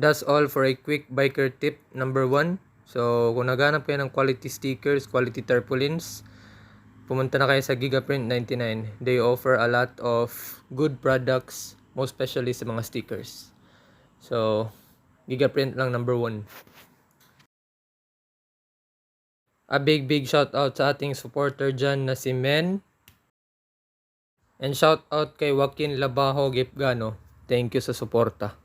That's all for a quick biker tip number 1. So, kung naghanap kayo ng quality stickers, quality tarpaulins, pumunta na kayo sa Gigaprint 99. They offer a lot of good products, most especially sa mga stickers. So, Gigaprint lang number 1. A big shout out sa ating supporter dyan na si Men. And shout out kay Joaquin Labajo Gipgano. Thank you sa suporta.